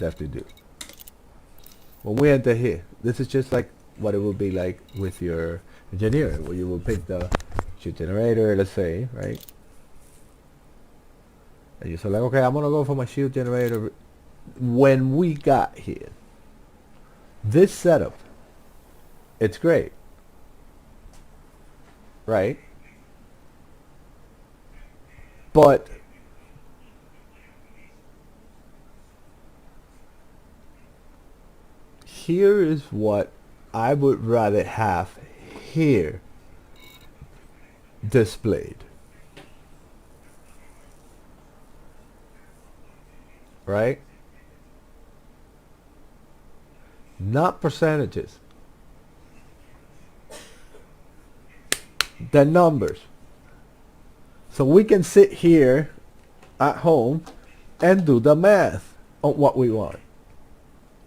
Definitely do. When we enter here, this is just like what it will be like with your engineer, where you will pick the shield generator, let's say, right? And you say like, okay, I'm gonna go for my shield generator. When we got here, this setup, it's great, right? But here is what I would rather have here displayed, right? Not percentages, the numbers. So we can sit here at home and do the math on what we want.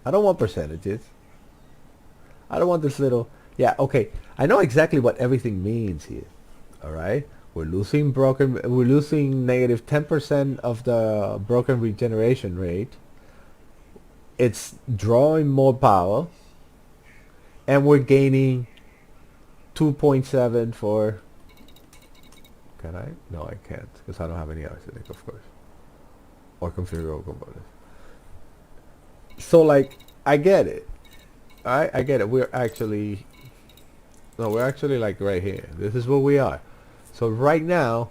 I don't want percentages. I don't want this little, yeah, okay. I know exactly what everything means here. All right. We're losing negative 10% of the broken regeneration rate. It's drawing more power, and we're gaining 2.7 for, can I? No, I can't, because I don't have any arsenic, of course. Or configurable components. So like, I get it. I get it. We're actually like right here. This is where we are. So right now,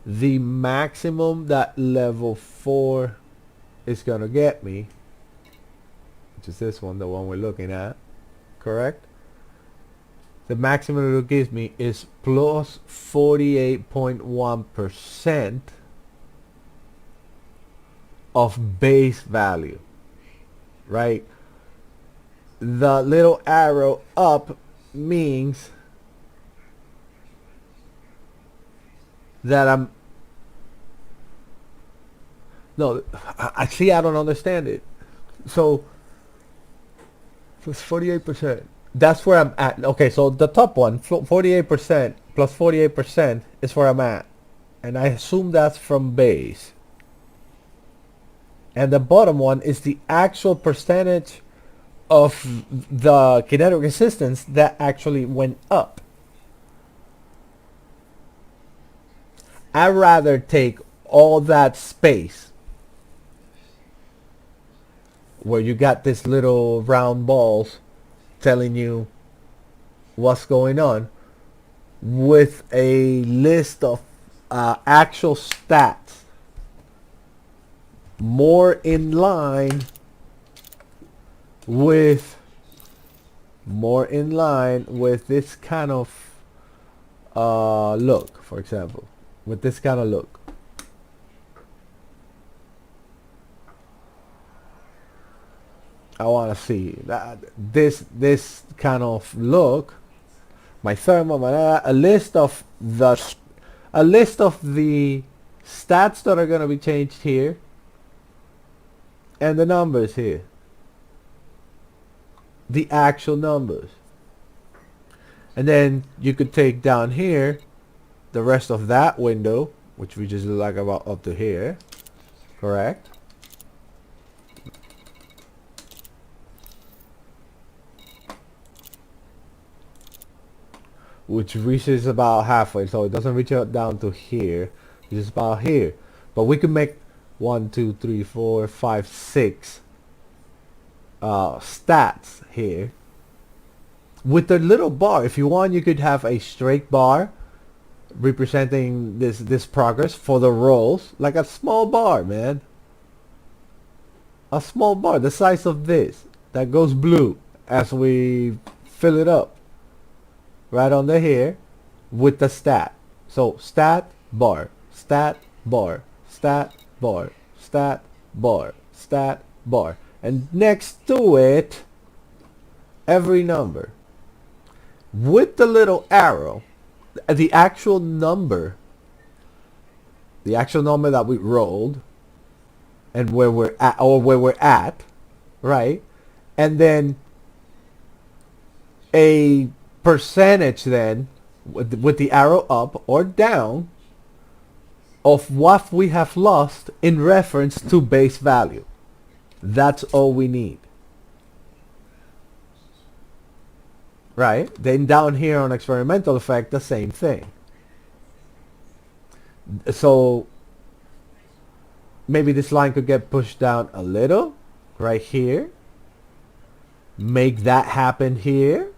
the maximum that level 4 is gonna get me, which is this one, the one we're looking at, correct? The maximum it gives me is plus 48.1% of base value, right? The little arrow up means that no, I see, I don't understand it. So it's 48%. That's where I'm at. Okay, so the top one, 48% plus 48% is where I'm at. And I assume that's from base. And the bottom one is the actual percentage of the kinetic resistance that actually went up. I'd rather take all that space where you got this little round balls telling you what's going on with a list of actual stats more in line with this kind of look, for example, with this kind of look. I want to see that this kind of look. My thermal, a list of the stats that are going to be changed here, and the numbers here, the actual numbers. And then you could take down here the rest of that window, which we just like about up to here, correct? Which reaches about halfway, so it doesn't reach out down to here. It's just about here. But we can make 1, 2, 3, 4, 5, 6 stats here with the little bar. If you want, you could have a straight bar representing this progress for the rolls, like a small bar, man. A small bar the size of this that goes blue as we fill it up right under here with the stat. So stat bar, stat bar, stat bar, stat bar, stat bar, and next to it every number with the little arrow, the actual number that we rolled and where we're at, or where we're at, right? And then a percentage then with the arrow up or down of what we have lost in reference to base value. That's all we need. Right? Then down here on experimental effect, the same thing. So maybe this line could get pushed down a little right here. Make that happen here.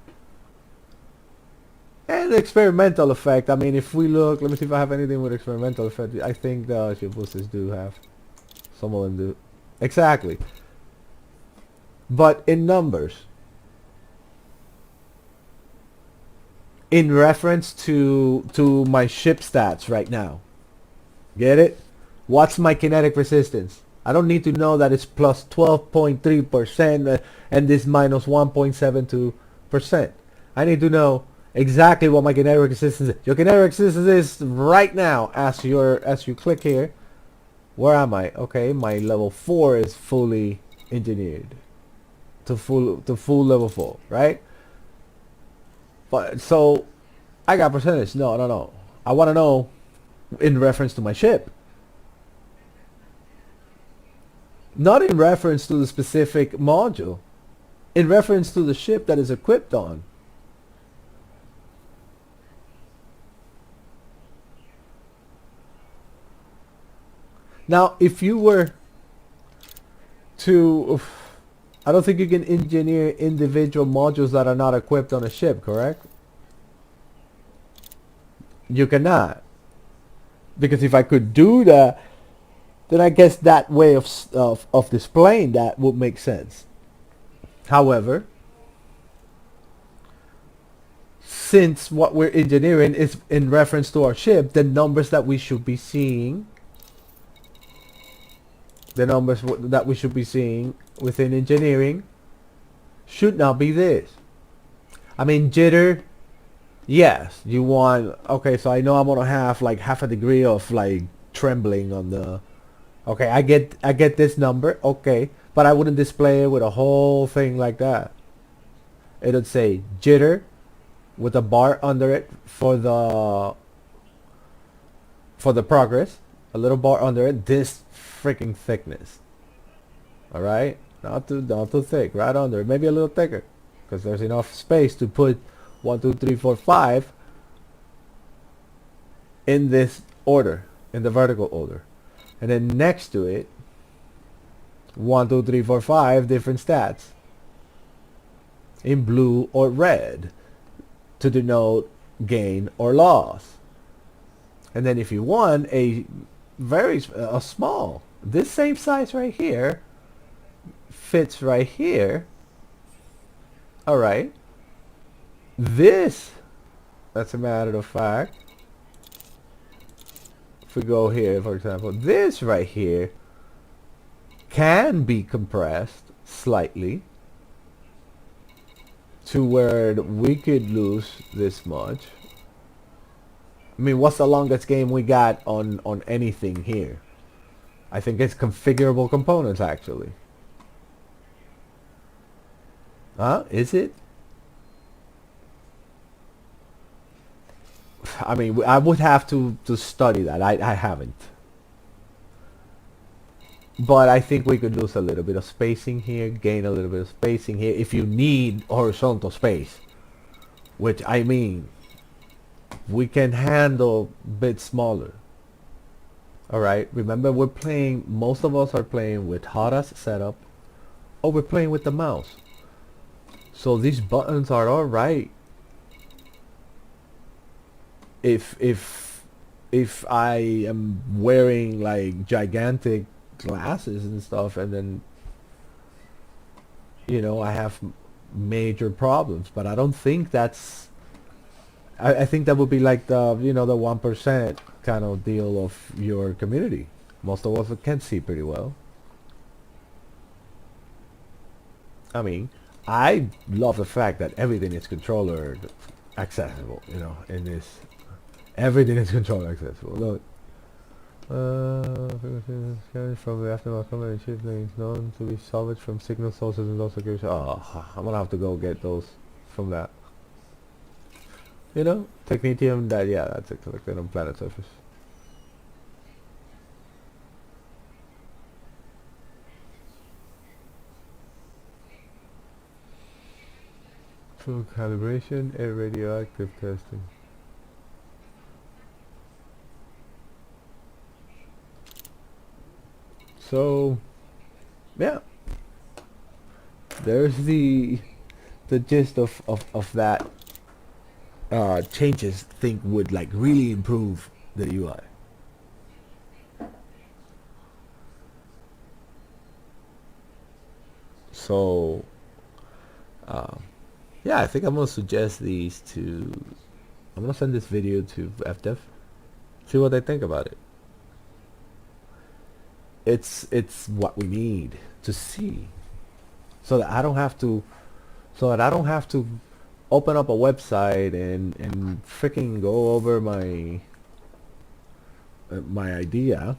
And the experimental effect, I mean, if we look, let me see if I have anything with experimental effect. I think the GeForces do have. Some of them do. Exactly. But in numbers, in reference to my ship stats right now, get it? What's my kinetic resistance? I don't need to know that it's plus 12.3% and this minus 1.72%. I need to know exactly what my kinetic resistance is. Your kinetic resistance is right now as you click here. Where am I? Okay, my level 4 is fully engineered to full level 4, right? But so I got percentage. No. I want to know in reference to my ship. Not in reference to the specific module. In reference to the ship that is equipped on. Now, if you were to... I don't think you can engineer individual modules that are not equipped on a ship, correct? You cannot. Because if I could do that, then I guess that way of displaying that would make sense. However, since what we're engineering is in reference to our ship, the numbers that we should be seeing, within engineering should not be this. I mean, jitter, yes, you want, okay, so I know I'm gonna have like half a degree of like trembling on the, okay, I get this number, okay, but I wouldn't display it with a whole thing like that. It would say jitter with a bar under it for the progress, a little bar under it, this freaking thickness. All right, not too thick, right under it, maybe a little thicker, because there's enough space to put 1, 2, 3, 4, 5 in this order, in the vertical order. And then next to it, 1, 2, 3, 4, 5 different stats in blue or red to denote gain or loss. And then if you want a small, this same size right here fits right here. All right. This, that's a matter of fact, if we go here, for example, this right here can be compressed slightly to where we could lose this much. I mean, what's the longest game we got on anything here? I think it's configurable components, actually. Huh? Is it? I mean, I would have to study that. I haven't. But I think we could lose a little bit of spacing here, gain a little bit of spacing here, if you need horizontal space. Which, I mean, we can handle a bit smaller. Alright, remember we're playing, most of us are playing with HOTAS setup, or we're playing with the mouse. So these buttons are alright. If I am wearing like gigantic glasses and stuff, and then, you know, I have major problems, but I don't think that's, I think that would be like the, you know, the 1% kind of deal of your community. Most of us can see pretty well. I mean, I love the fact that everything is controller accessible, you know, in this, everything is controller accessible. Look. From the aftermath command chip links known to be salvaged from signal sources and those locations. Oh, I'm gonna have to go get those from that. You know, technetium, that, yeah, that's it, collected on planet surface. Full calibration and radioactive testing. So, yeah, there's the gist of that. Changes think would like really improve the UI. So, um, yeah, I think I'm gonna suggest these to. I'm gonna send this video to FDev. See what they think about it. It's what we need to see, so that I don't have to, open up a website and freaking go over my my idea.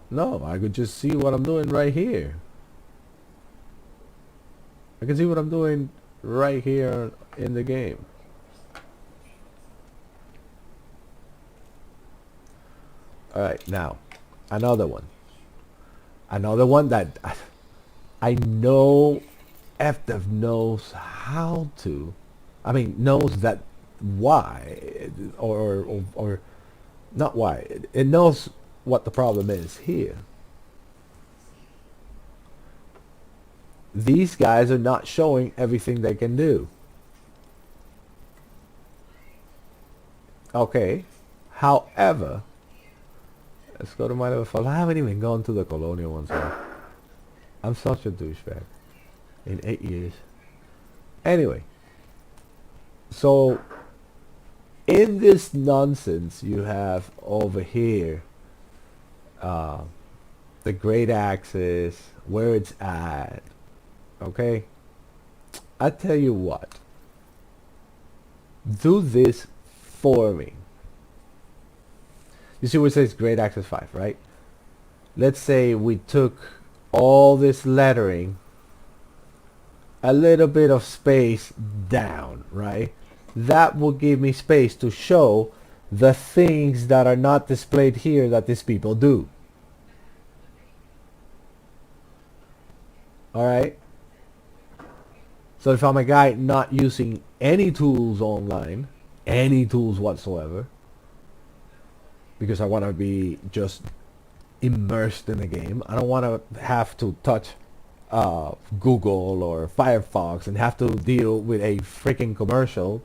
No, I could just see what I'm doing right here. I can see what I'm doing right here in the game. Alright, now, another one. Another one that I know FDev knows how to. I mean, knows that why, or not why. It knows what the problem is here. These guys are not showing everything they can do. Okay. However, let's go to my level 5. I haven't even gone to the colonial ones yet. I'm such a douchebag. In 8 years. Anyway. So, in this nonsense, you have over here the great axis, where it's at. Okay? I tell you what. Do this for me. You see where it says great axis 5, right? Let's say we took all this lettering, a little bit of space down, right? That will give me space to show the things that are not displayed here that these people do. Alright? So if I'm a guy not using any tools online, any tools whatsoever, because I want to be just immersed in the game, I don't want to have to touch Google or Firefox and have to deal with a freaking commercial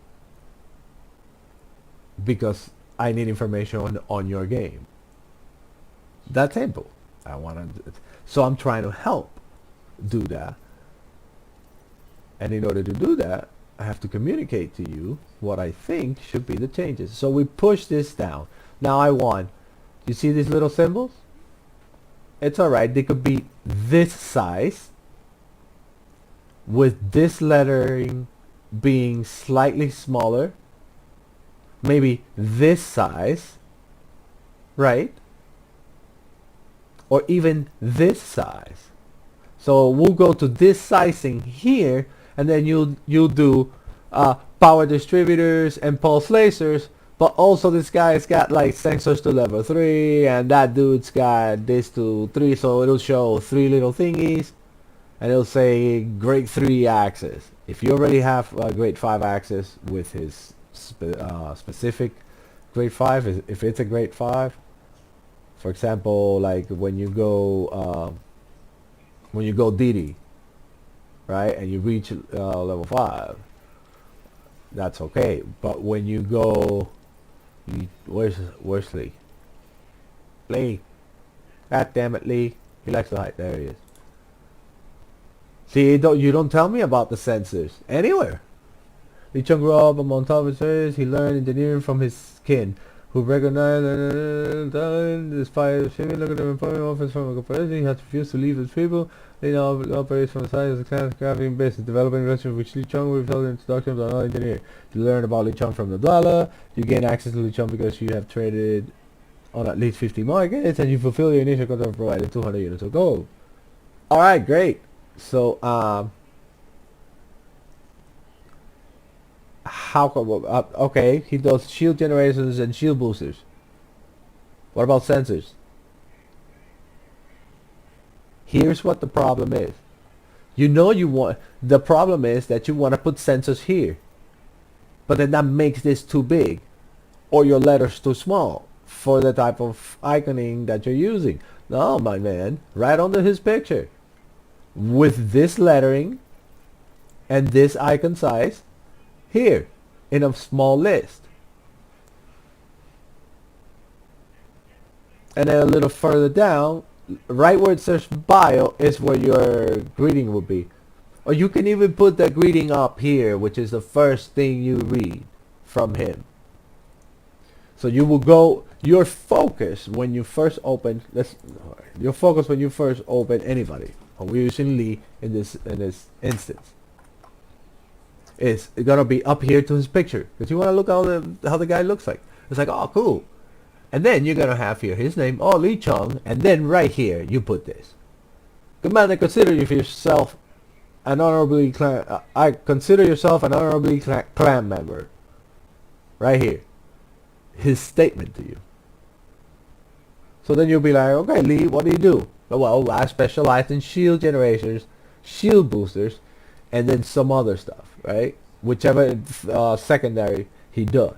because I need information on your game. That's simple. I want to, so I'm trying to help do that. And in order to do that, I have to communicate to you what I think should be the changes. So we push this down. Now I want, you see these little symbols? It's alright, they could be this size with this lettering being slightly smaller. Maybe this size, right? Or even this size. So we'll go to this sizing here, and then you'll do power distributors and pulse lasers. But also this guy's got like sensors to level 3, and that dude's got this to 3, so it'll show 3 little thingies, and it'll say grade 3 axis. If you already have a grade 5 axis with his specific grade 5, if it's a grade 5, for example, like when you go DD, right, and you reach level 5, that's okay. But when you go, where's Lee? Lee, god damn it, Lee, he likes to hide. There he is. See, you don't tell me about the sensors anywhere. Lee Chung grew up among top officers. He learned engineering from his kin, who recognized talent despite achieving lucrative employment offers from a corporation. He has refused to leave his people. They now operates from the side of the class crafting business, developing relationship with Lee Chung. We've held introductions on another engineer. You learn about Lee Chung from the Dwala. You gain access to Lee Chung because you have traded on at least 50 markets, and you fulfill your initial contract provided 200 units of gold. Alright, great. So, how come, okay, he does shield generators and shield boosters. What about sensors? Here's what the problem is. You know you want, the problem is that you want to put sensors here, but then that makes this too big or your letters too small for the type of iconing that you're using. No, my man, right under his picture with this lettering and this icon size here in a small list. And then a little further down, right where it says bio is where your greeting would be. Or you can even put the greeting up here, which is the first thing you read from him. So you will go, your focus when you first open, your focus when you first open anybody, or we're using Lee in this instance, is gonna be up here to his picture, because you want to look how the guy looks like. It's like, oh, cool. And then you're gonna have here his name, oh, Lee Chung, and then right here you put this. Commander, consider yourself an honorably I consider yourself an honorably clan member. Right here, his statement to you. So then you'll be like, okay, Lee, what do you do? Well, I specialize in shield generators, shield boosters, and then some other stuff, right? Whichever secondary he does.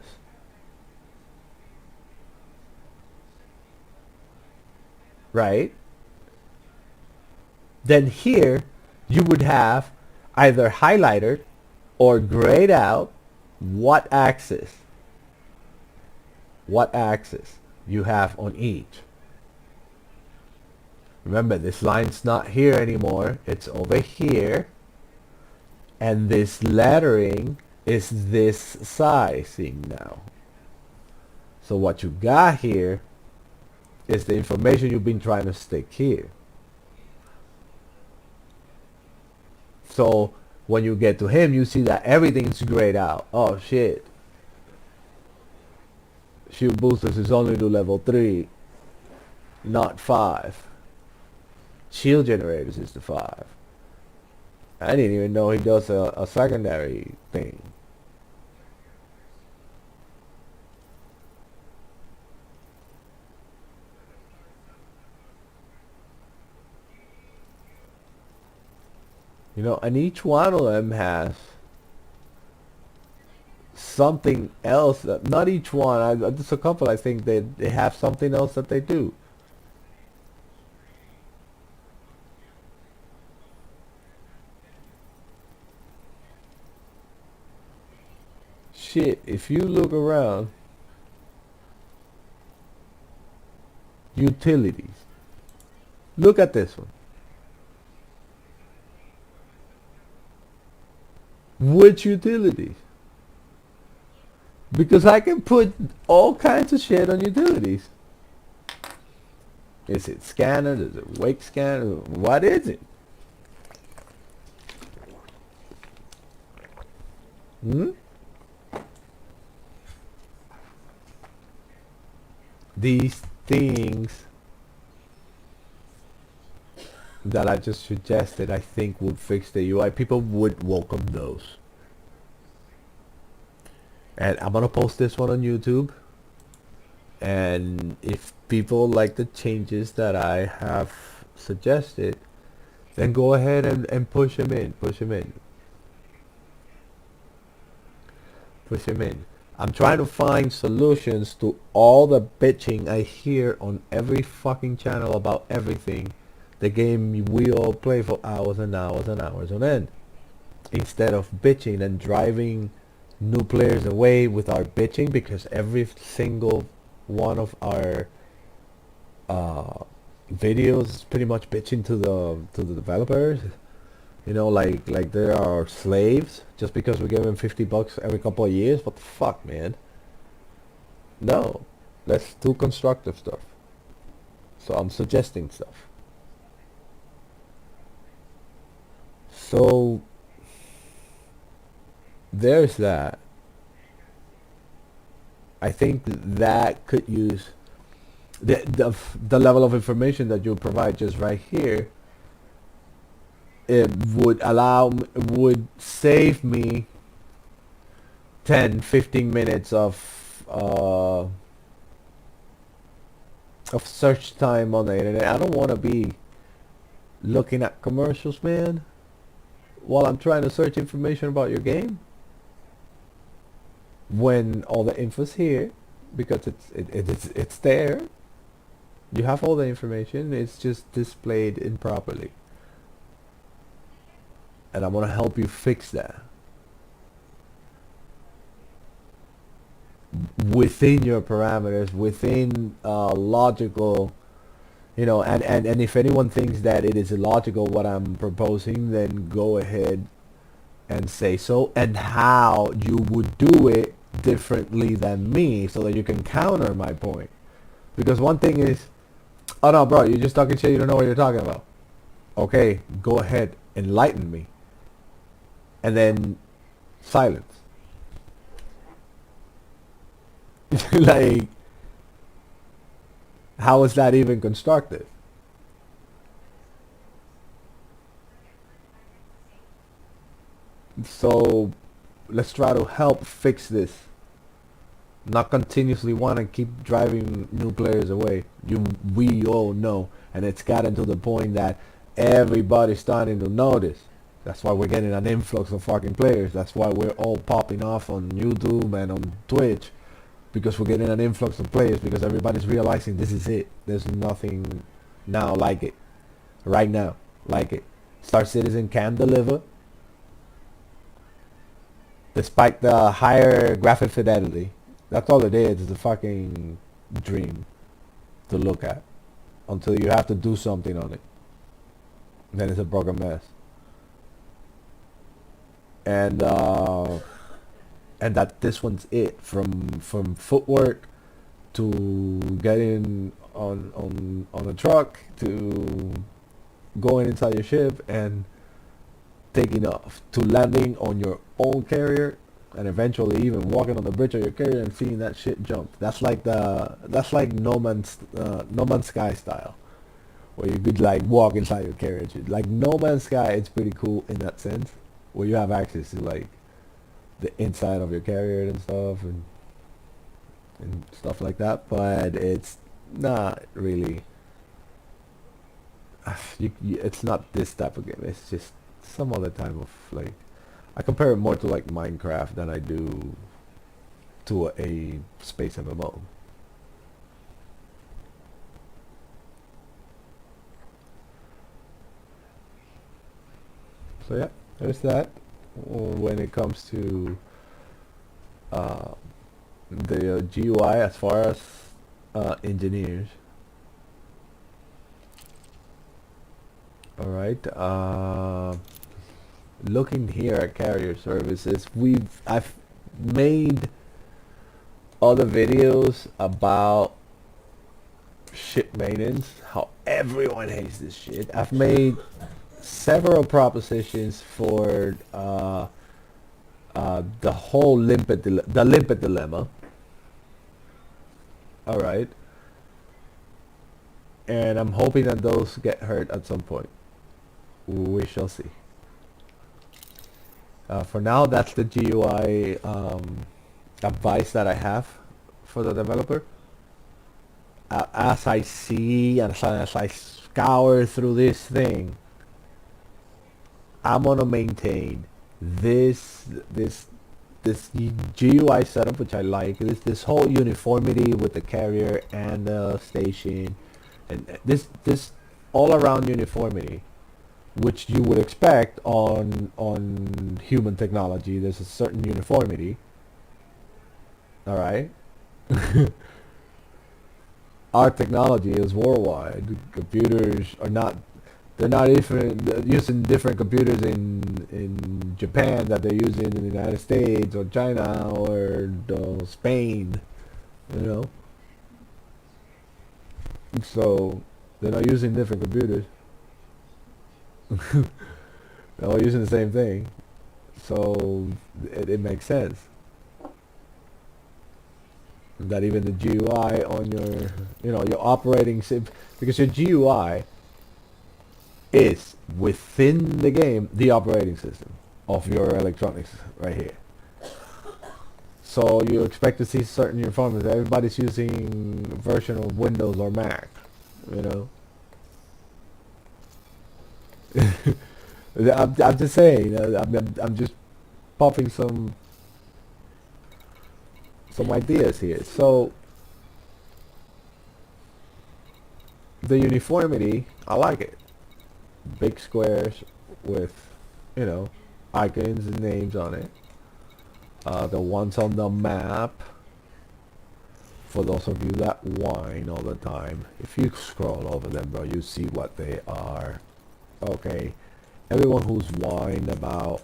Right? Then here you would have either highlighted or grayed out what axis you have on each. Remember, this line's not here anymore, it's over here, and this lettering is this sizing now. So what you got here is the information you've been trying to stick here. So when you get to him, you see that everything's grayed out. Oh shit. Shield boosters is only to level 3, not 5. Shield generators is the 5. I didn't even know he does a secondary thing. You know, and each one of them has something else that, not each one, just a couple, I think they have something else that they do. Shit, if you look around, utilities, look at this one. Which utilities? Because I can put all kinds of shit on utilities. Is it scanner? Is it wake scanner? What is it? These things that I just suggested, I think would fix the UI. People would welcome those. And I'm gonna post this one on YouTube. And if people like the changes that I have suggested, then go ahead and push them in. Push them in. Push them in. I'm trying to find solutions to all the bitching I hear on every fucking channel about everything. The game we all play for hours and hours and hours on end. Instead of bitching and driving new players away with our bitching, because every single one of our videos is pretty much bitching to the developers. You know, like they are slaves just because we give them $50 every couple of years. What the fuck, man? No, let's do constructive stuff. So I'm suggesting stuff. So there's that. I think that could use the level of information that you provide just right here. It would save me 10-15 minutes of search time on the internet. I don't want to be looking at commercials, man. while I'm trying to search information about your game when all the info's here because it's there. You have all the information. It's just displayed improperly, and I'm gonna help you fix that within your parameters, within logical. And if anyone thinks that it is illogical what I'm proposing, then go ahead and say so, and how you would do it differently than me so that you can counter my point. Because one thing is, oh no, bro, you're just talking shit, you don't know what you're talking about. Okay, go ahead, enlighten me. And then silence. Like, how is that even constructive? So let's try to help fix this. Not continuously want to keep driving new players away. We all know, and it's gotten to the point that everybody's starting to notice. That's why we're getting an influx of fucking players. That's why we're all popping off on YouTube and on Twitch, because we're getting an influx of players, because everybody's realizing this is it. There's nothing now like it. Right now, like it. Star Citizen can deliver, despite the higher graphic fidelity. That's all it is a fucking dream to look at until you have to do something on it. Then it's a broken mess. And that this one's it, from footwork to getting on a truck to going inside your ship and taking off to landing on your own carrier, and eventually even walking on the bridge of your carrier and seeing that shit jump. That's like No Man's Sky style, where you could like walk inside your carriage. Like No Man's Sky, it's pretty cool in that sense, where you have access to like the inside of your carrier and stuff like that. But it's not really. It's not this type of game. It's just some other type of like. I compare it more to like Minecraft than I do to a space MMO. So yeah, there's that. When it comes to the GUI, as far as engineers. All right. Looking here at carrier services, I've made other videos about ship maintenance, how everyone hates this shit. I've made several propositions for the whole limpet dilemma. All right, and I'm hoping that those get heard at some point. We shall see. For now, that's the GUI advice that I have for the developer. As I see and as I scour through this thing, I'm gonna maintain this GUI setup, which I like. This whole uniformity with the carrier and the station, and this all around uniformity, which you would expect on human technology. There's a certain uniformity. All right. Our technology is worldwide. Computers are not. They're not even using different computers in Japan that they're using in the United States or China or Spain. You know. So they're not using different computers. They're all using the same thing, so it makes sense that even the GUI on your operating because your GUI is within the game the operating system of your electronics right here. So you expect to see certain uniformities. Everybody's using a version of Windows or Mac, you know. I'm just saying. I'm just popping some ideas here. So the uniformity, I like it. Big squares with, you know, icons and names on it. The ones on the map, for those of you that whine all the time, if you scroll over them, bro, you see what they are. Okay, everyone who's whined about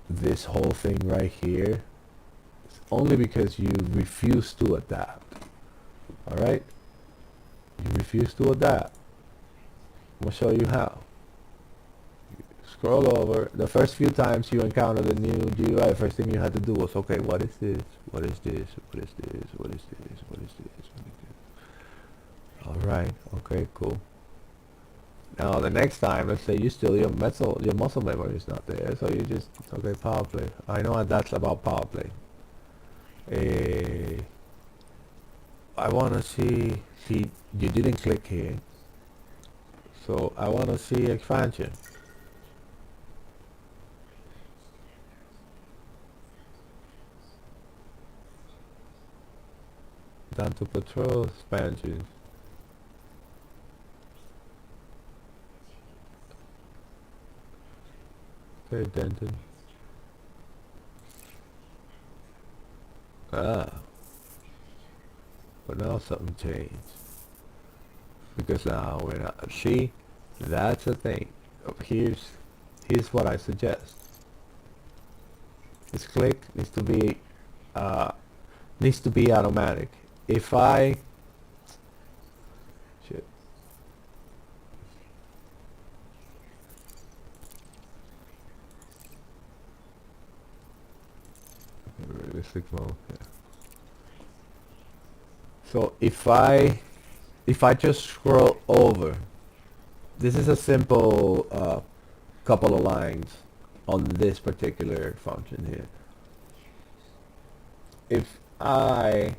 this whole thing right here, it's only because you refuse to adapt. All right, you refuse to adapt. I'm gonna show you how. Scroll over. The first few times you encountered a new GUI, the first thing you had to do was, okay, what is this? What is this? What is this? What is this? What is this? What is this? All right. Okay. Cool. Now the next time, let's say you still your muscle memory is not there, so you just okay power play. I know that's about power play. Eh, I want to see you didn't click here, so I want to see expansion. Down to patrol expansion. Okay, Denton. Ah, but now something changed. Because now we're not, see, that's the thing. Here's what I suggest. This click uh, needs to be automatic. If I, shit, realistic mode, yeah. So if I just scroll over, this is a simple couple of lines on this particular function here. If I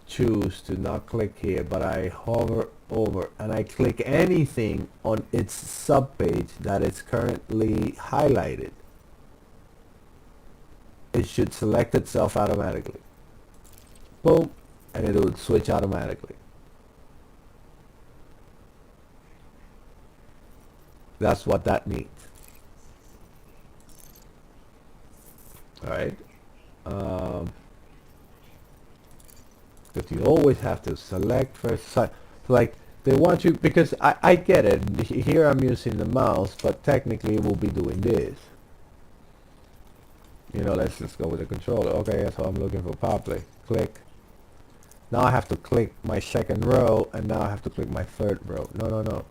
choose to not click here, but I hover over and I click anything on its subpage that is currently highlighted, it should select itself automatically. Boom, and it will switch automatically. That's what that means. All right. That you always have to select first. So, like they want you, because I get it. Here I'm using the mouse, but technically we'll be doing this. You know, let's just go with the controller. Okay, so I'm looking for power play. Click. Now I have to click my second row, and now I have to click my third row. No, no, no.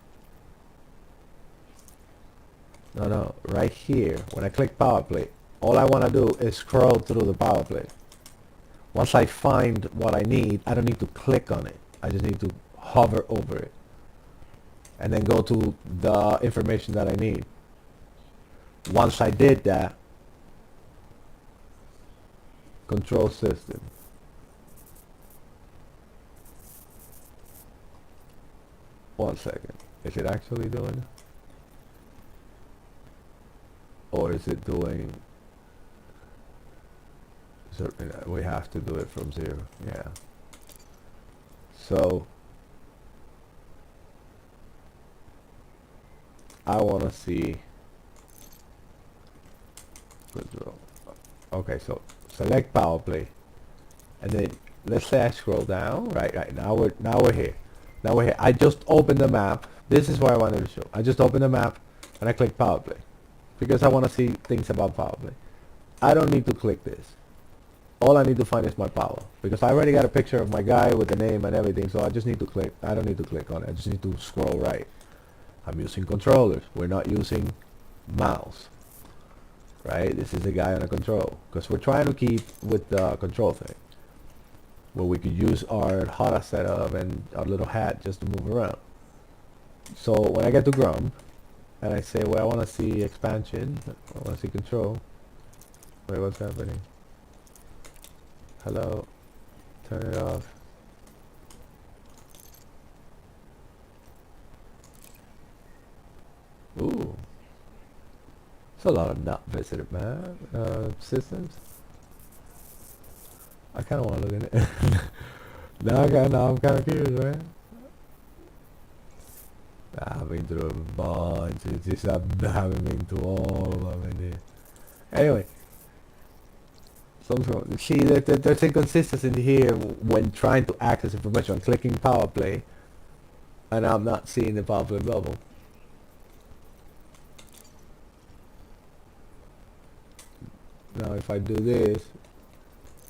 No, no. Right here, when I click power play, all I want to do is scroll through the power play. Once I find what I need, I don't need to click on it. I just need to hover over it. And then go to the information that I need. Once I did that, control system. One second. Is it actually doing it? Or is it doing... we have to do it from 0. Yeah. So I want to see control. Okay, so select power play, and then let's say I scroll down. Right. Now we're here. Now we're here. I just opened the map. This is what I wanted to show. I just opened the map and I click power play because I want to see things about power play. I don't need to click this. All I need to find is my power, because I already got a picture of my guy with the name and everything, so I just need to click. I don't need to click on it. I just need to scroll right. I'm using controllers. We're not using mouse, right? This is a guy on a control, because we're trying to keep with the control thing, where we could use our HOTA setup and our little hat just to move around. So when I get to Grum, and I say, well, I want to see expansion, I want to see control. Wait, what's happening? Hello, turn it off. Ooh, It's a lot of not visited, man. Systems. I kind of want to look at it. Now I'm kind of curious, man. I've been through a bunch. It's just I haven't been through all of them in here. Anyway, see that there's inconsistency here when trying to access information. I'm clicking power play, and I'm not seeing the power play bubble. Now if I do this,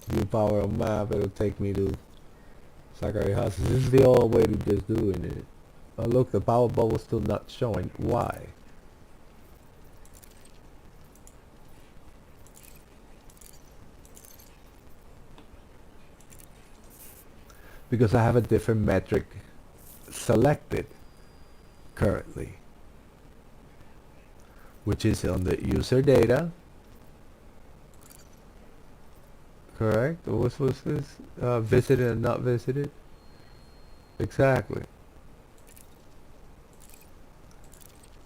view power on map, it'll take me to Zachary House. This is the old way to just doing it. Oh look, the power bubble still not showing. Why? Because I have a different metric selected currently, which is on the user data. Correct? What was this? Visited and not visited? Exactly.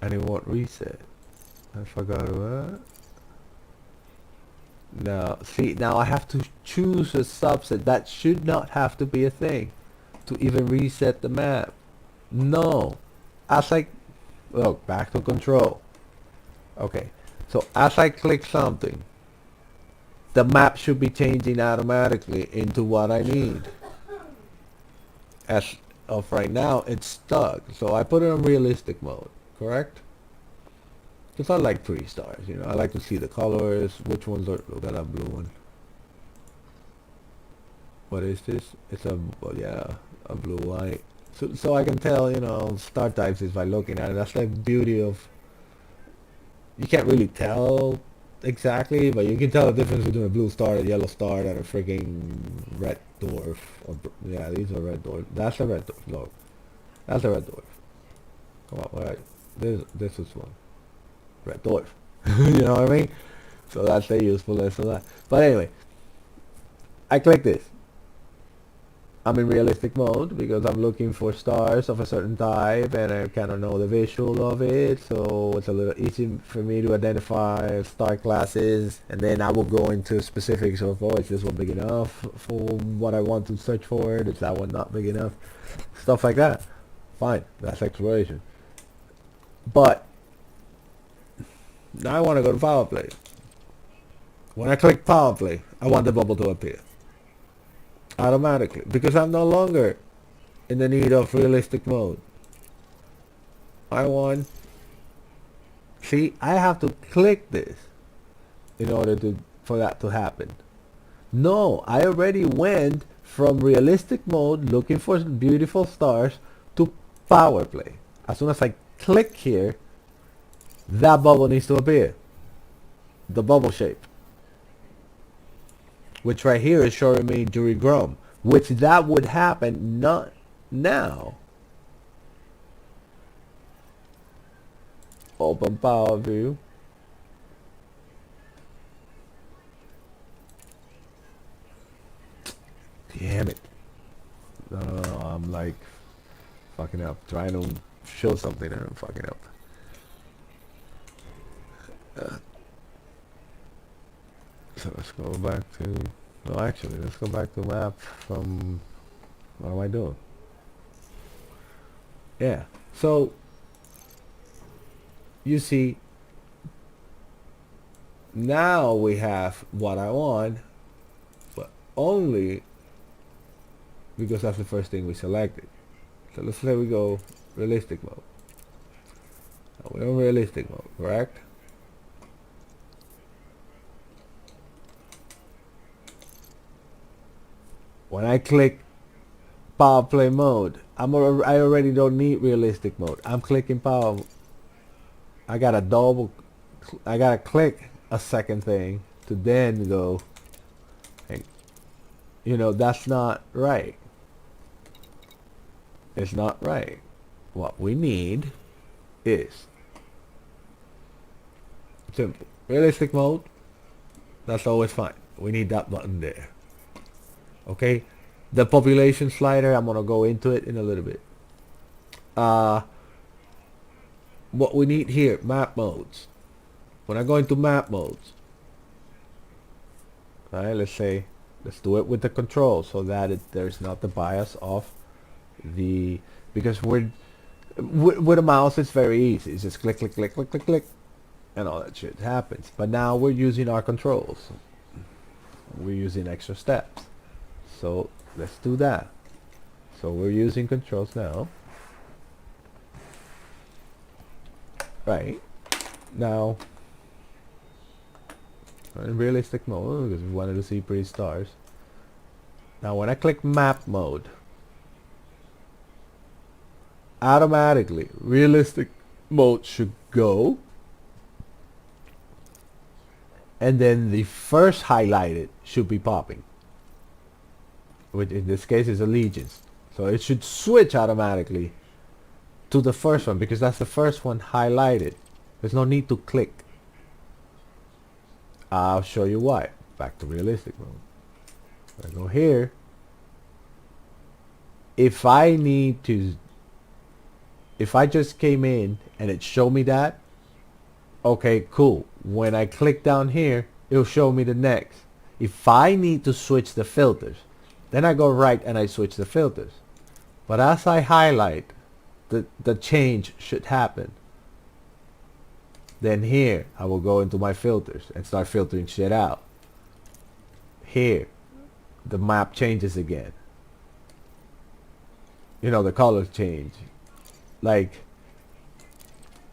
And it won't reset. I forgot what. Now, see, now I have to choose a subset. That should not have to be a thing to even reset the map. No. As I look back to control. Okay. So as I click something, the map should be changing automatically into what I need. As of right now, it's stuck. So I put it on realistic mode, correct? Because I like 3 stars, you know. I like to see the colors, which ones are, look at that blue one. What is this? It's a, well, yeah, a blue white. So I can tell, you know, star types is by looking at it. That's the beauty of, you can't really tell exactly, but you can tell the difference between a blue star, a yellow star, and a freaking red dwarf. Or, yeah, these are red dwarf. That's a red dwarf. Look, that's a red dwarf. Come on, alright. This is one. Red dwarf. You know what I mean? So that's the usefulness of that. But anyway, I click this. I'm in realistic mode because I'm looking for stars of a certain type and I kind of know the visual of it, so it's a little easy for me to identify star classes, and then I will go into specifics of, oh, is this one big enough for what I want to search for? Is that one not big enough? Stuff like that. Fine, that's exploration. But now I want to go to power play. When I click power play, I want the bubble to appear automatically because I'm no longer in the need of realistic mode. I want, see, I have to click this in order for that to happen. No, I already went from realistic mode looking for beautiful stars to power play. As soon as I click here, that bubble needs to appear. The bubble shape. Which right here is showing me during Chrome. Which that would happen not now. Open power view. Damn it. No, I'm like fucking up. Trying to show something and I'm fucking up. So let's go back to, well actually, let's go back to map from, what am I doing? Yeah, so, you see, now we have what I want, but only because that's the first thing we selected. So let's say we go realistic mode. Now we're in realistic mode, correct? When I click power play mode, I already don't need realistic mode. I'm clicking power. I gotta click a second thing to then go. And, you know, that's not right. It's not right. What we need is simple. Realistic mode, that's always fine. We need that button there. Okay, the population slider, I'm gonna go into it in a little bit. What we need here, map modes. when I go into map modes, right, let's do it with the control so that there's not the bias of the, because with a mouse it's very easy. It's just click, click, click, click, click, click, and all that shit happens. But now we're using our controls. We're using extra steps. So let's do that. So we're using controls now. Right. Now, in realistic mode, because we wanted to see pretty stars. Now when I click map mode, automatically realistic mode should go, and then the first highlighted should be popping, which in this case is allegiance. So it should switch automatically to the first one because that's the first one highlighted. There's no need to click. I'll show you why. Back to realistic mode. I go here. If I just came in and it showed me that, okay, cool. When I click down here, it'll show me the next. If I need to switch the filters, then I go right and I switch the filters. But as I highlight, the change should happen. Then here, I will go into my filters and start filtering shit out. Here, the map changes again. You know, the colors change. Like,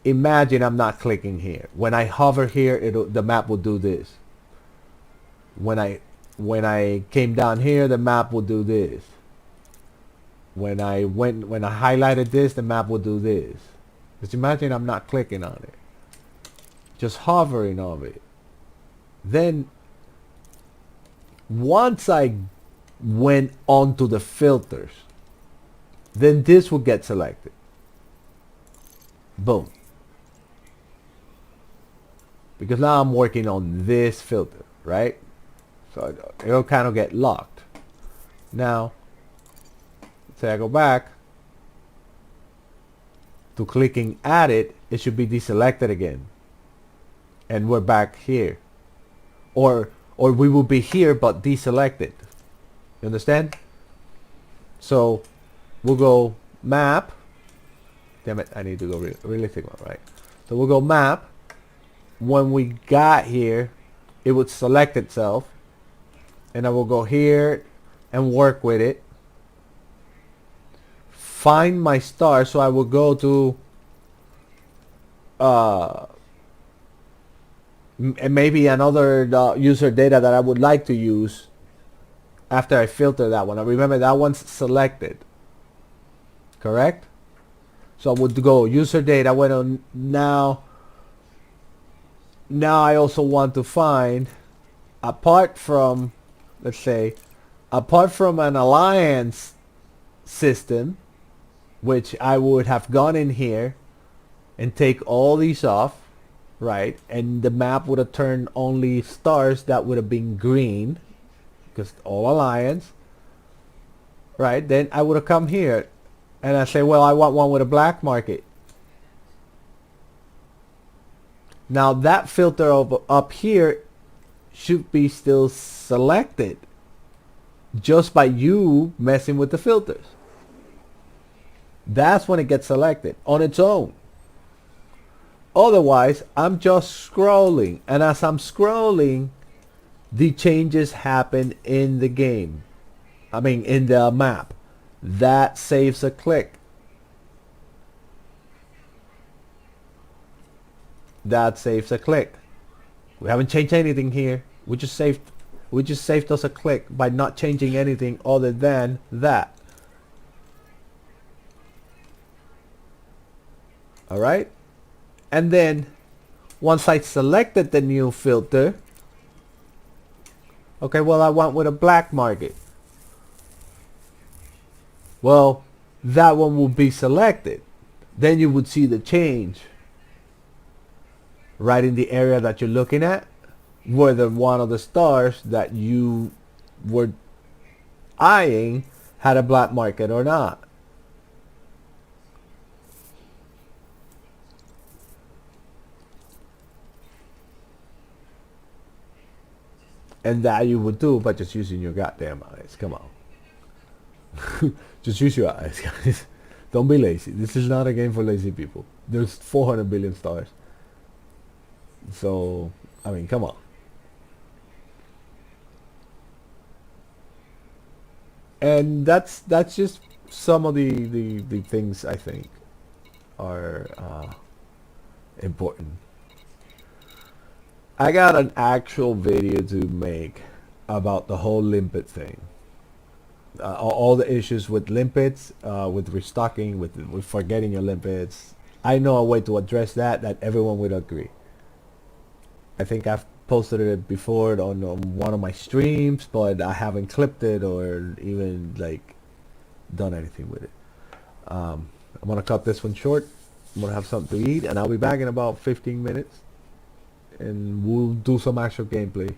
imagine I'm not clicking here. When I hover here, the map will do this. When I came down here, the map will do this. When I highlighted this, the map will do this. Just imagine I'm not clicking on it. Just hovering on it. Then once I went onto the filters, then this will get selected. Boom. Because now I'm working on this filter, right? So it'll kind of get locked. Now, say I go back to clicking at it, it should be deselected again. And we're back here. Or we will be here but deselected. You understand? So we'll go map. Damn it, I need to go realistic one, right? So we'll go map. When we got here, it would select itself. And I will go here and work with it. Find my star, so I will go to and maybe another user data that I would like to use after I filter that one. I remember that one's selected, correct? So I would go user data. Well, now I also want to find, apart from, let's say, apart from an alliance system, which I would have gone in here and take all these off, right? And the map would have turned only stars that would have been green, because all alliance, right? Then I would have come here and I say, well, I want one with a black market. Now that filter up here should be still selected just by you messing with the filters. That's when it gets selected on its own. Otherwise, I'm just scrolling, and as I'm scrolling, the changes happen in the game. I mean, in the map. That saves a click. That saves a click. We haven't changed anything here. We just saved us a click by not changing anything other than that. All right? And then once I selected the new filter, okay, well, I want with a black market. Well, that one will be selected. Then you would see the change right in the area that you're looking at, whether one of the stars that you were eyeing had a black market or not. And that you would do by just using your goddamn eyes. Come on. Just use your eyes, guys. Don't be lazy. This is not a game for lazy people. There's 400 billion stars. So, I mean, come on. And that's just some of the things I think are important. I got an actual video to make about the whole limpet thing. All the issues with limpets, with restocking, with forgetting your limpets. I know a way to address that everyone would agree. I think I've posted it before on one of my streams, but I haven't clipped it or even like done anything with it. I'm gonna cut this one short. I'm gonna have something to eat, and I'll be back in about 15 minutes, and we'll do some actual gameplay.